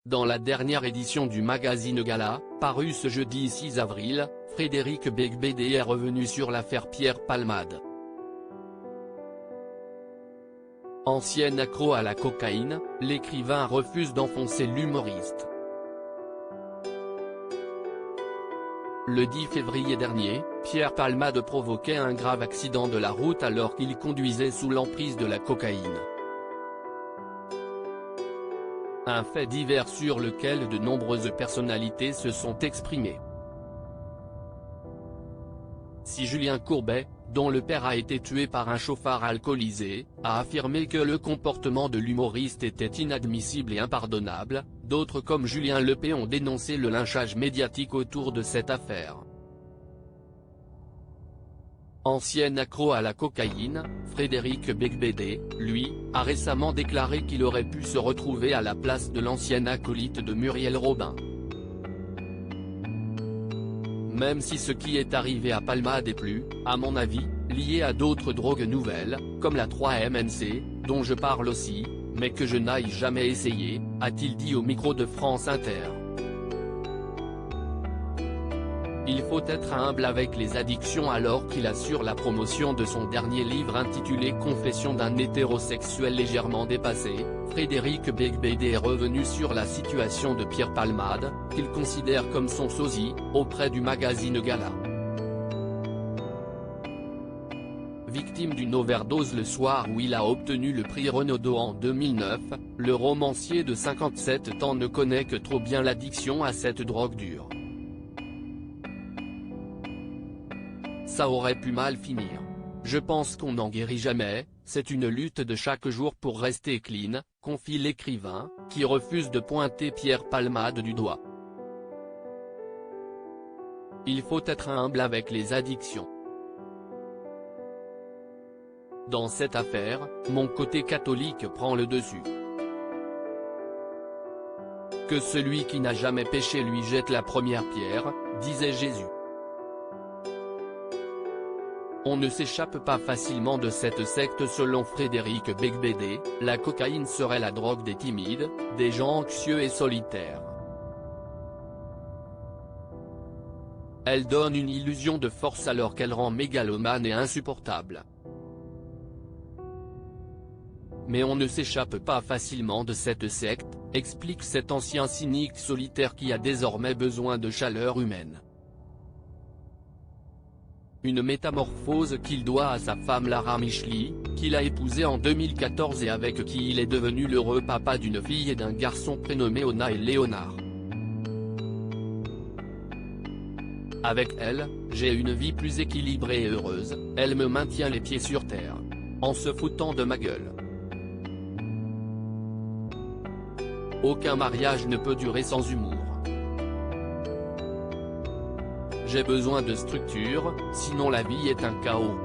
Dans la dernière édition du magazine Gala, paru ce jeudi 6 avril, Frédéric Beigbeder est revenu sur l'affaire Pierre Palmade. Ancien accro à la cocaïne, l'écrivain refuse d'enfoncer l'humoriste. Le 10 février dernier, Pierre Palmade provoquait un grave accident de la route alors qu'il conduisait sous l'emprise de la cocaïne. Un fait divers sur lequel de nombreuses personnalités se sont exprimées. Si Julien Courbet, dont le père a été tué par un chauffard alcoolisé, a affirmé que le comportement de l'humoriste était inadmissible et impardonnable, d'autres comme Julien Lepé ont dénoncé le lynchage médiatique autour de cette affaire. Ancien accro à la cocaïne, Frédéric Beigbeder, lui, a récemment déclaré qu'il aurait pu se retrouver à la place de l'ancien acolyte de Muriel Robin. Même si ce qui est arrivé à Palmade est plus, à mon avis, lié à d'autres drogues nouvelles, comme la 3-MNC, dont je parle aussi, mais que je n'aille jamais essayé, a-t-il dit au micro de France Inter. Il faut être humble avec les addictions alors qu'il assure la promotion de son dernier livre intitulé Confessions d'un hétérosexuel légèrement dépassé. Frédéric Beigbeder est revenu sur la situation de Pierre Palmade, qu'il considère comme son sosie, auprès du magazine Gala. Victime d'une overdose le soir où il a obtenu le prix Renaudot en 2009, le romancier de 57 ans ne connaît que trop bien l'addiction à cette drogue dure. Ça aurait pu mal finir. Je pense qu'on n'en guérit jamais, c'est une lutte de chaque jour pour rester clean, confie l'écrivain, qui refuse de pointer Pierre Palmade du doigt. Il faut être humble avec les addictions. Dans cette affaire, mon côté catholique prend le dessus. Que celui qui n'a jamais péché lui jette la première pierre, disait Jésus. On ne s'échappe pas facilement de cette secte selon Frédéric Beigbeder, la cocaïne serait la drogue des timides, des gens anxieux et solitaires. Elle donne une illusion de force alors qu'elle rend mégalomane et insupportable. Mais on ne s'échappe pas facilement de cette secte, explique cet ancien cynique solitaire qui a désormais besoin de chaleur humaine. Une métamorphose qu'il doit à sa femme Lara Micheli, qu'il a épousée en 2014 et avec qui il est devenu l'heureux papa d'une fille et d'un garçon prénommés Ona et Léonard. Avec elle, j'ai une vie plus équilibrée et heureuse, elle me maintient les pieds sur terre. En se foutant de ma gueule. Aucun mariage ne peut durer sans humour. J'ai besoin de structure, sinon la vie est un chaos.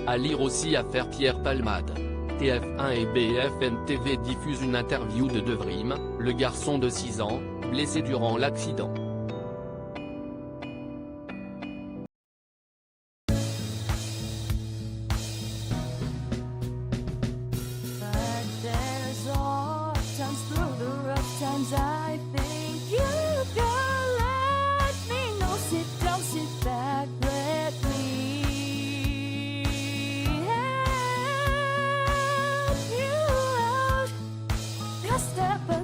À lire aussi Affaire Pierre Palmade. TF1 et BFM TV diffusent une interview de Devrim, le garçon de 6 ans, blessé durant l'accident. Step